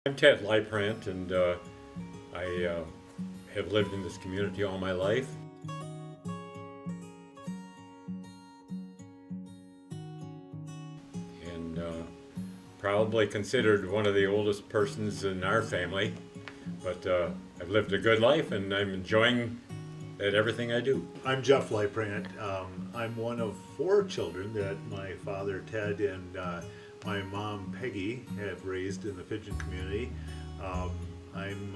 I'm Ted Leipprandt, and I have lived in this community all my life. And probably considered one of the oldest persons in our family, but I've lived a good life and I'm enjoying everything I do. I'm Jeff Leipprandt. I'm one of 4 children that my father Ted and my mom Peggy have raised in the Pigeon community. I'm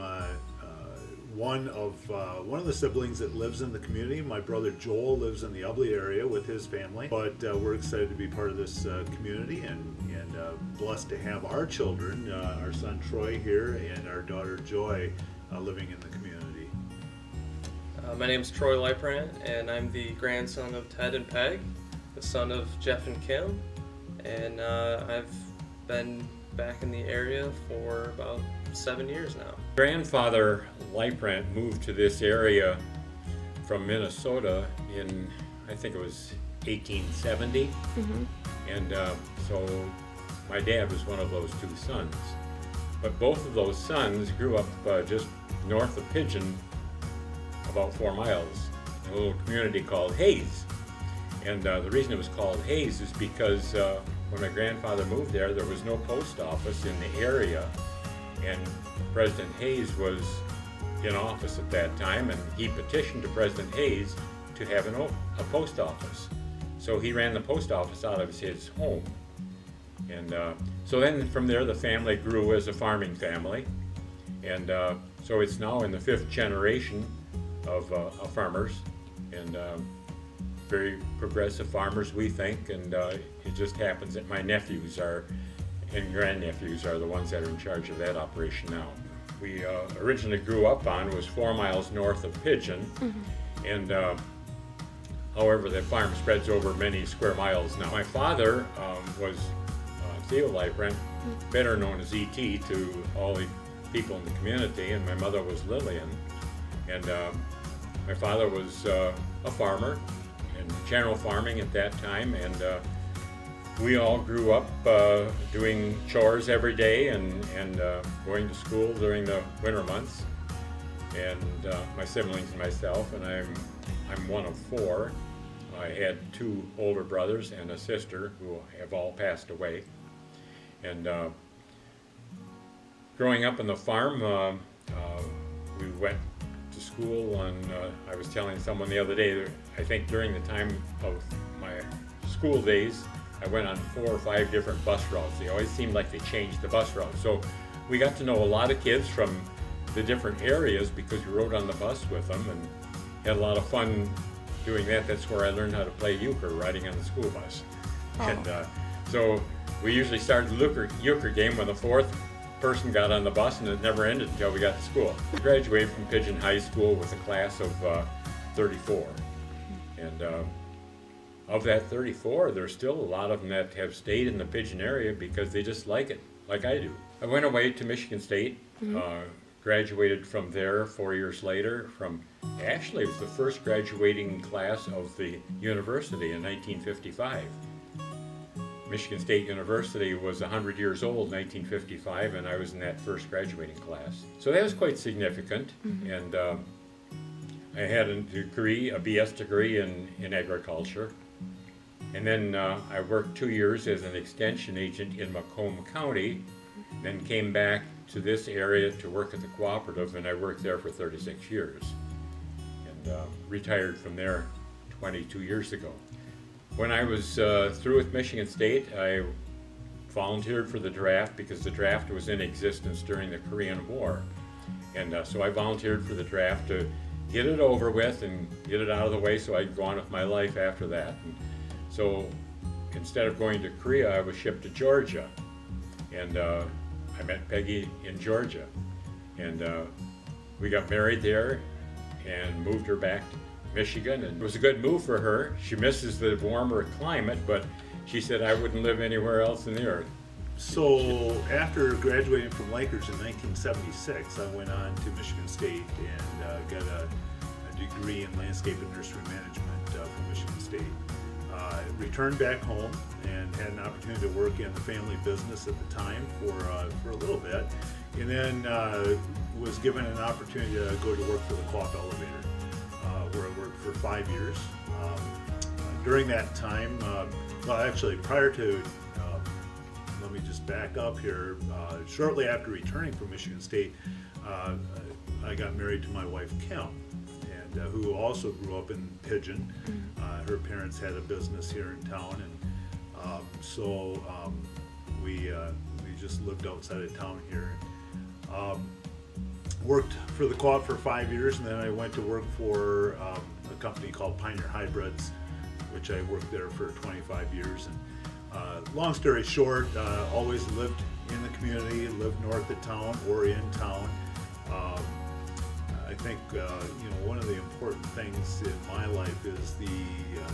one of the siblings that lives in the community. My brother Joel lives in the Ubley area with his family, but we're excited to be part of this community and blessed to have our children, our son Troy here and our daughter Joy, living in the community. My name is Troy Leipprandt, and I'm the grandson of Ted and Peg, the son of Jeff and Kim, and I've been back in the area for about 7 years now. Grandfather Leipprandt moved to this area from Minnesota in, I think it was 1870, and so my dad was one of those 2 sons. But both of those sons grew up just north of Pigeon, about 4 miles, in a little community called Hayes. And the reason it was called Hayes is because when my grandfather moved there was no post office in the area, and President Hayes was in office at that time, and he petitioned to President Hayes to have a post office. So he ran the post office out of his home. And so then from there the family grew as a farming family, and so it's now in the 5th generation of farmers, and very progressive farmers, we think, and it just happens that my nephews and grandnephews are the ones that are in charge of that operation now. We originally grew up on was 4 miles north of Pigeon, and however the farm spreads over many square miles now. My father was Theo Leipprandt, better known as E.T. to all the people in the community, and my mother was Lillian. And my father was a farmer and general farming at that time, and we all grew up doing chores every day and going to school during the winter months. And my siblings and myself, and I'm one of 4. I had 2 older brothers and a sister who have all passed away. And growing up on the farm, we went to school, and I was telling someone the other day, I think during the time of my school days, I went on 4 or 5 different bus routes. They always seemed like they changed the bus route. So we got to know a lot of kids from the different areas because we rode on the bus with them and had a lot of fun doing that. That's where I learned how to play euchre, riding on the school bus. Oh. And so we usually started the euchre game when the 4th person got on the bus, and it never ended until we got to school. I graduated from Pigeon High School with a class of 34. And of that 34, there's still a lot of them that have stayed in the Pigeon area because they just like it, like I do. I went away to Michigan State, graduated from there 4 years later. Actually, it was the first graduating class of the university in 1955. Michigan State University was 100 years old in 1955, and I was in that first graduating class. So that was quite significant, and I had a degree, a BS degree in agriculture. And then I worked 2 years as an extension agent in Macomb County, then came back to this area to work at the cooperative, and I worked there for 36 years, and retired from there 22 years ago. When I was through with Michigan State, I volunteered for the draft because the draft was in existence during the Korean War. And so I volunteered for the draft to get it over with and get it out of the way so I could go on with my life after that. And so instead of going to Korea, I was shipped to Georgia. And I met Peggy in Georgia. And we got married there and moved her back to Michigan, and it was a good move for her. She misses the warmer climate, but she said I wouldn't live anywhere else in the earth. So after graduating from Lakers in 1976, I went on to Michigan State and got a degree in landscape and nursery management from Michigan State. Returned back home and had an opportunity to work in the family business at the time for a little bit. and then was given an opportunity to go to work for the co-op elevator, where I worked for 5 years. During that time, well, actually, prior to, let me just back up here. Shortly after returning from Michigan State, I got married to my wife Kim, and who also grew up in Pigeon. Her parents had a business here in town, and so we just lived outside of town here. Worked for the co-op for 5 years, and then I went to work for a company called Pioneer Hybrids, which I worked there for 25 years. And long story short, always lived in the community, lived north of town or in town. I think one of the important things in my life is the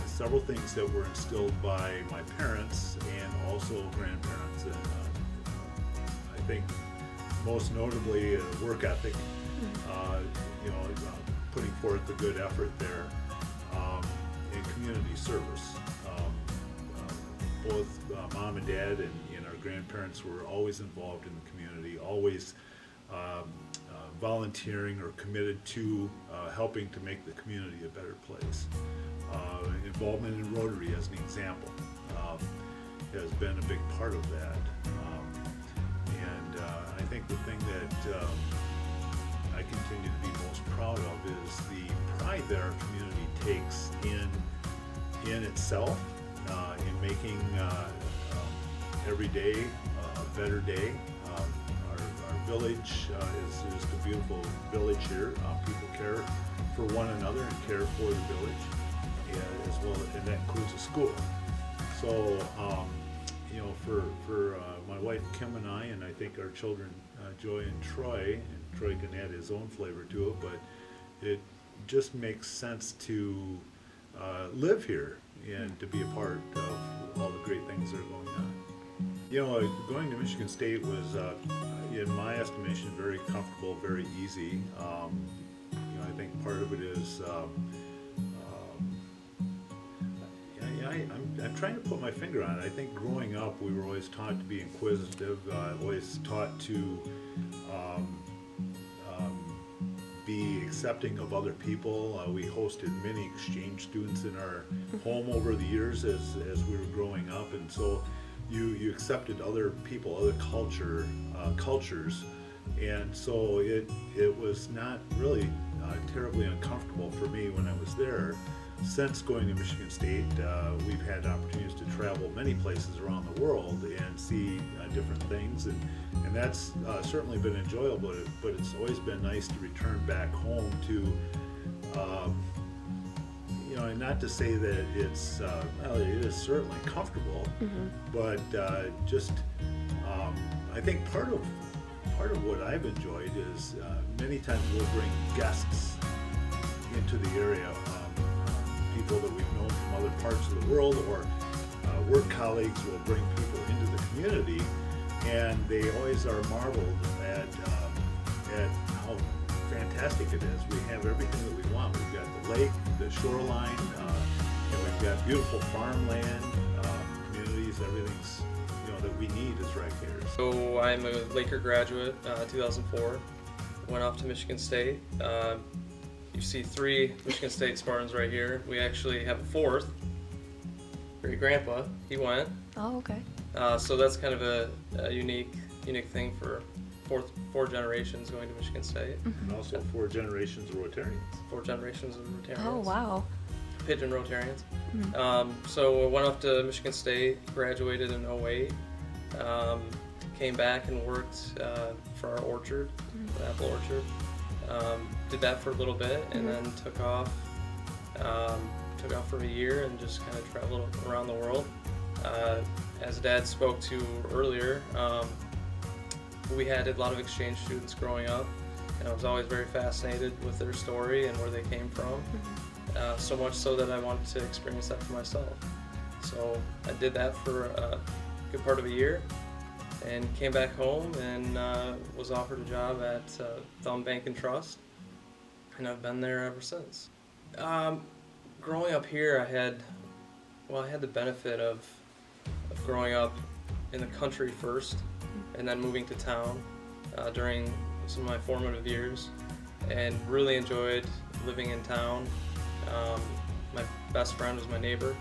several things that were instilled by my parents and also grandparents, and I think most notably work ethic. Putting forth a good effort there, and community service. Both mom and dad and our grandparents were always involved in the community, always volunteering or committed to helping to make the community a better place. Involvement in Rotary, as an example, has been a big part of that. And I think the thing that I continue to be most proud of is the pride that our community takes in itself, in making every day a better day. Our village is just a beautiful village here. People care for one another and care for the village, as well, and that includes a school. So, for my wife Kim and I think our children Joy and Troy can add his own flavor to it, but it just makes sense to live here and to be a part of all the great things that are going on. Going to Michigan State was, in my estimation, very comfortable, very easy. I think part of it is, I'm trying to put my finger on it. I think growing up, we were always taught to be inquisitive, always taught to be accepting of other people. We hosted many exchange students in our home over the years as we were growing up, and so you accepted other people, other cultures, and so it was not really terribly uncomfortable for me when I was there. Since going to Michigan State, we've had opportunities to travel many places around the world and see different things, and that's certainly been enjoyable, but it's always been nice to return back home to, and not to say that it's, well, it is certainly comfortable, but just, I think part of what I've enjoyed is many times we'll bring guests into the area, people that we've known from other parts of the world, or work colleagues will bring people into the community, and they always are marveled at how fantastic it is. We have everything that we want. We've got the lake, the shoreline, we've got beautiful farmland, communities, everything's that we need is right here. So I'm a Laker graduate, 2004. Went off to Michigan State. You see 3 Michigan State Spartans right here. We actually have a 4th. Great grandpa, he went. Oh, okay. So that's kind of a unique thing for 4 generations going to Michigan State. And also 4 generations of Rotarians. 4 generations of Rotarians. Oh, wow. Pigeon Rotarians. So I went off to Michigan State, graduated in 08. Came back and worked for our orchard, the apple orchard. Did that for a little bit, and then took off for a year and just kind of traveled around the world. As Dad spoke to earlier, we had a lot of exchange students growing up, and I was always very fascinated with their story and where they came from. So much so that I wanted to experience that for myself. So I did that for a good part of a year, and came back home and was offered a job at Thumb Bank and Trust, and I've been there ever since. Growing up here, I had the benefit of growing up in the country first, and then moving to town, during some of my formative years, and really enjoyed living in town. My best friend was my neighbor.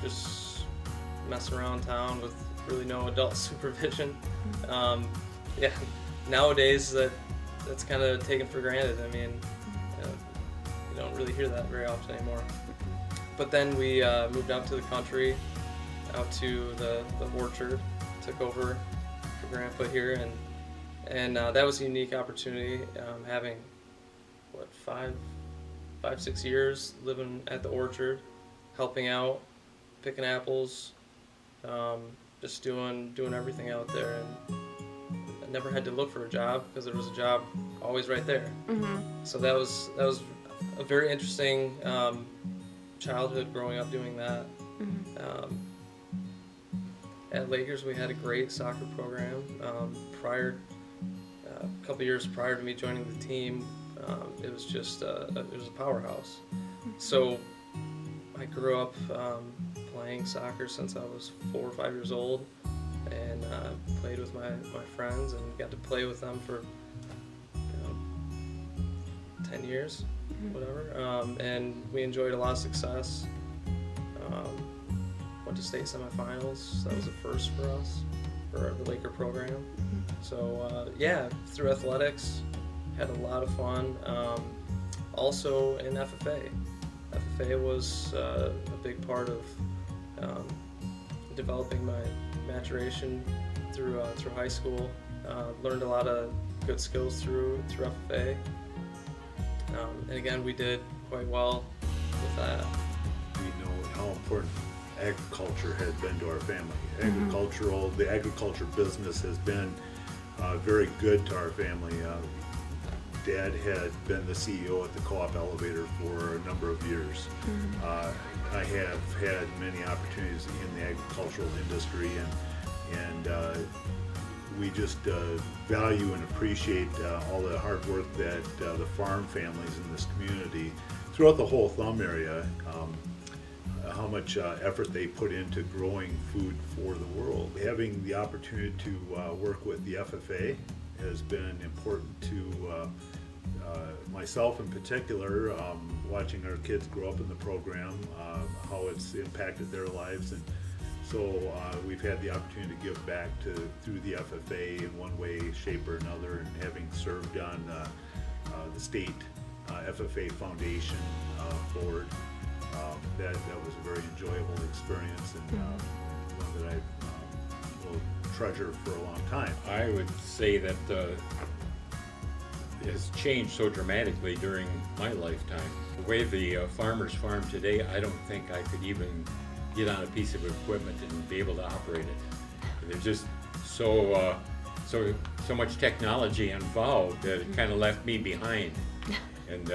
Just messing around town with really no adult supervision. Yeah, nowadays that's kind of taken for granted. I mean, you don't really hear that very often anymore. But then we moved out to the country, out to the orchard, took over for Grandpa here, and that was a unique opportunity, having, what, 5-6 years living at the orchard, helping out, picking apples, just doing everything out there, and I never had to look for a job because there was a job always right there. Mm-hmm. So that was a very interesting childhood growing up doing that. Mm-hmm. At Lakers, we had a great soccer program. A couple years prior to me joining the team, it was just it was a powerhouse. So I grew up playing soccer since I was 4 or 5 years old, and played with my friends and got to play with them for 10 years, whatever. And we enjoyed a lot of success. Went to state semifinals. That was a first for us, for the Laker program. So yeah, through athletics, had a lot of fun. Also in FFA. FFA was a big part of developing my maturation through high school. Learned a lot of good skills through FFA. And again, we did quite well with that. We know how important agriculture has been to our family. The agriculture business has been very good to our family. Dad had been the CEO at the co-op elevator for a number of years. I have had many opportunities in the agricultural industry, and we just value and appreciate all the hard work that the farm families in this community, throughout the whole Thumb area, how much effort they put into growing food for the world. Having the opportunity to work with the FFA has been important to myself in particular, watching our kids grow up in the program, how it's impacted their lives. And so we've had the opportunity to give back through the FFA in one way, shape, or another, and having served on the state FFA Foundation board. That was a very enjoyable experience, and one that I will treasure for a long time. I would say that it has changed so dramatically during my lifetime. The way the farmers farm today, I don't think I could even get on a piece of equipment and be able to operate it. There's just so much technology involved that it kind of left me behind, and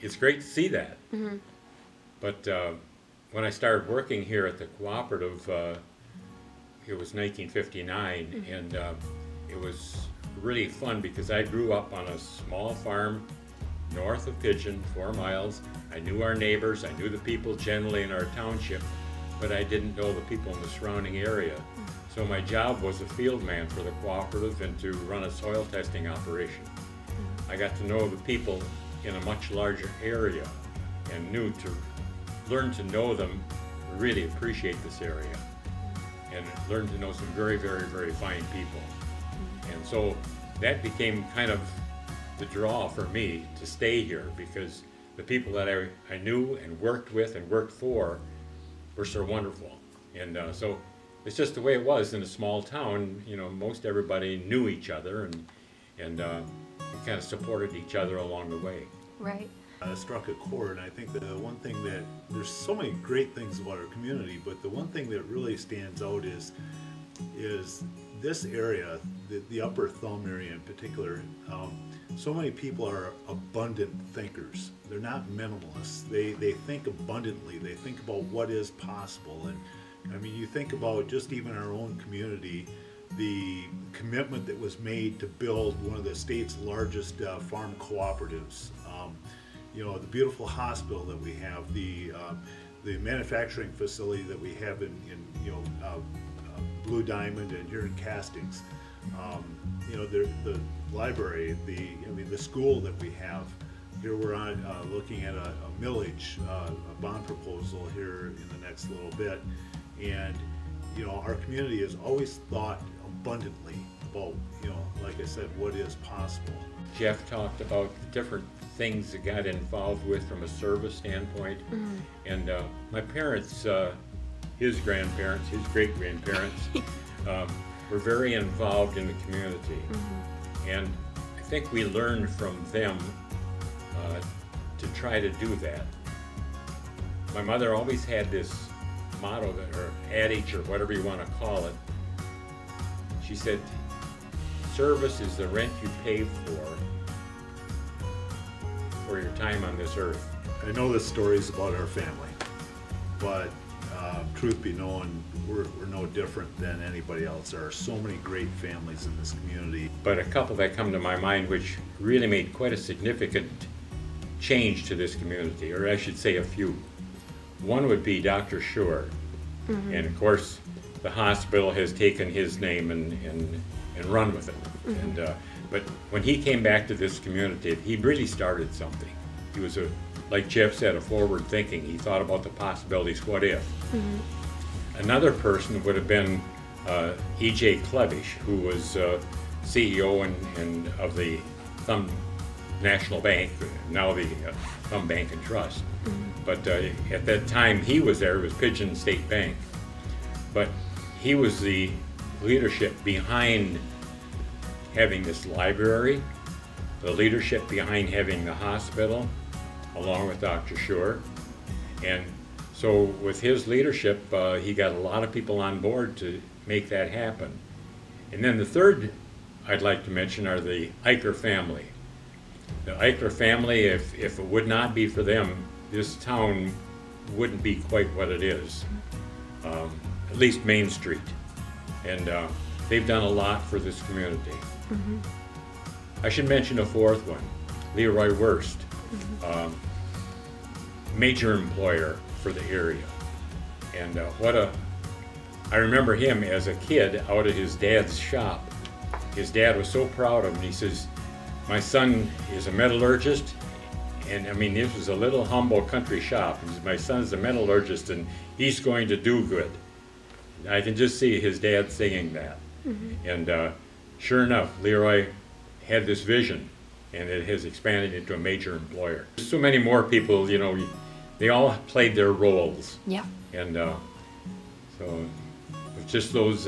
it's great to see that. But when I started working here at the cooperative, it was 1959, and it was really fun because I grew up on a small farm north of Pigeon, 4 miles. I knew our neighbors, I knew the people generally in our township, but I didn't know the people in the surrounding area. So my job was a field man for the cooperative and to run a soil testing operation. I got to know the people in a much larger area and learn to know them, really appreciate this area, and learn to know some very, very, very fine people. And so that became kind of the draw for me to stay here, because the people that I knew and worked with and worked for were so wonderful. And so it's just the way it was in a small town. You know, most everybody knew each other, and we kind of supported each other along the way. Right. Struck a chord, and I think the one thing that, there's so many great things about our community, but the one thing that really stands out is this area, the Upper Thumb area in particular. So many people are abundant thinkers. They're not minimalists. They think abundantly. They think about what is possible. And I mean, you think about just even our own community, the commitment that was made to build one of the state's largest farm cooperatives. You know, the beautiful hospital that we have, the manufacturing facility that we have in Blue Diamond and here in Castings. You know, the library, the school that we have. Here we're on looking at a millage, a bond proposal here in the next little bit, and you know, our community has always thought abundantly about, you know, like I said, what is possible. Jeff talked about the different things that got involved with from a service standpoint, and my parents, his grandparents, his great-grandparents, were very involved in the community, and I think we learned from them to try to do that. My mother always had this motto, or adage, or whatever you want to call it. She said, service is the rent you pay for your time on this earth. I know this story is about our family, but truth be known, we're no different than anybody else. There are so many great families in this community. But a couple that come to my mind which really made quite a significant change to this community, or I should say a few. One would be Dr. Shore, and of course the hospital has taken his name and run with it. And but when he came back to this community, he really started something. He was, like Jeff said, a forward thinking. He thought about the possibilities, what if. Another person would have been E.J. Klebish, who was CEO and of the Thumb National Bank, now the Thumb Bank and Trust. But at that time he was there, it was Pigeon State Bank. But he was the leadership behind having this library, the leadership behind having the hospital, along with Dr. Shore. And so with his leadership, he got a lot of people on board to make that happen. And then the third I'd like to mention are the Eicher family. The Eicher family, if it would not be for them, this town wouldn't be quite what it is, at least Main Street. And they've done a lot for this community. I should mention a fourth one, Leroy Wurst, major employer for the area. And I remember him as a kid out at his dad's shop. His dad was so proud of him. He says, my son is a metallurgist, and I mean, this was a little humble country shop. He says, my son's a metallurgist and he's going to do good. I can just see his dad saying that. And sure enough, Leroy had this vision, and it has expanded into a major employer. There's so many more people, you know, they all played their roles. Yeah. And so just those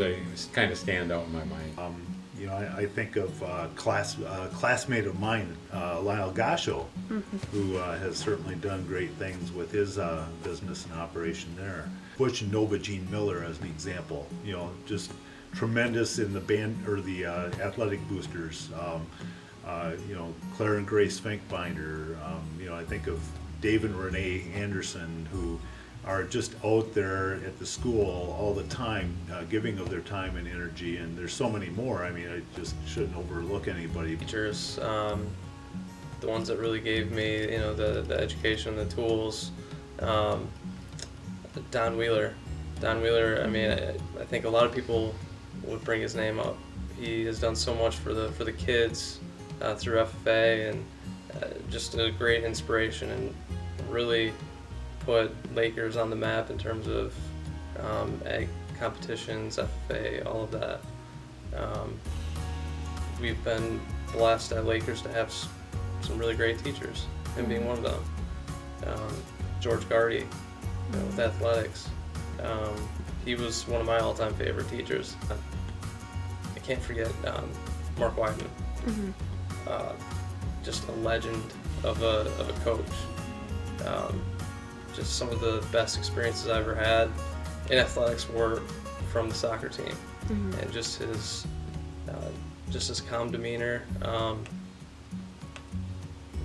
kind of stand out in my mind. You know, I think of a classmate of mine, Lyle Gasho, who has certainly done great things with his business and operation there. Butch and Nova Jean Miller as an example, you know, just tremendous in the band or the athletic boosters. You know, Claire and Grace Finkbinder. You know, I think of Dave and Renee Anderson, who are just out there at the school all the time, giving of their time and energy, and there's so many more. I mean, I just shouldn't overlook anybody. Teachers, the ones that really gave me, you know, the education, the tools. Don Wheeler. I mean, I think a lot of people would bring his name up. He has done so much for the kids through FFA, and just a great inspiration, and really put Lakers on the map in terms of ag competitions, FFA, all of that. We've been blessed at Lakers to have some really great teachers, him being one of them. George Gardy, you know, with athletics. He was one of my all-time favorite teachers. I can't forget Mark Weidman. Just a legend of a coach. Just some of the best experiences I ever had in athletics were from the soccer team, and just his calm demeanor.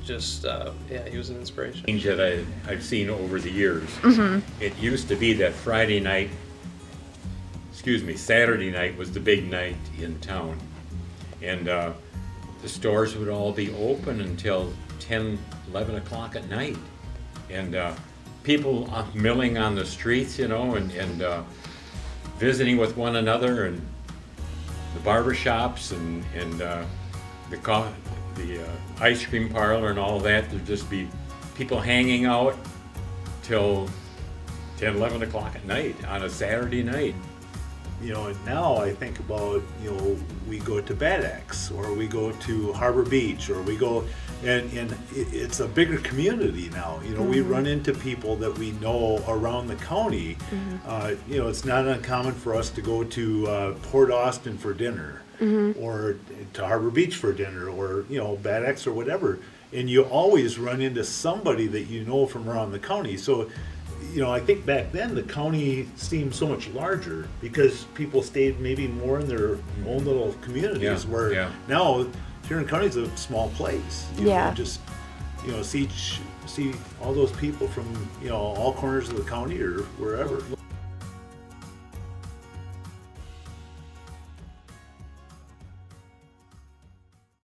Yeah, he was an inspiration. Change that I've seen over the years. It used to be that Saturday night was the big night in town, and the stores would all be open until 10, 11 o'clock at night, and people milling on the streets, you know, and visiting with one another, and the barber shops and the ice cream parlor and all that. There'd just be people hanging out till 10, 11 o'clock at night on a Saturday night. You know, and now I think about, you know, we go to Bad Axe, or we go to Harbor Beach, or we go, and it's a bigger community now. You know, we run into people that we know around the county. You know, it's not uncommon for us to go to Port Austin for dinner, or to Harbor Beach for dinner, or, you know, Bad Axe or whatever. And you always run into somebody that you know from around the county. So, you know, I think back then the county seemed so much larger because people stayed maybe more in their own little communities. Where now Huron County is a small place. You know, just, you know, see all those people from, you know, all corners of the county or wherever.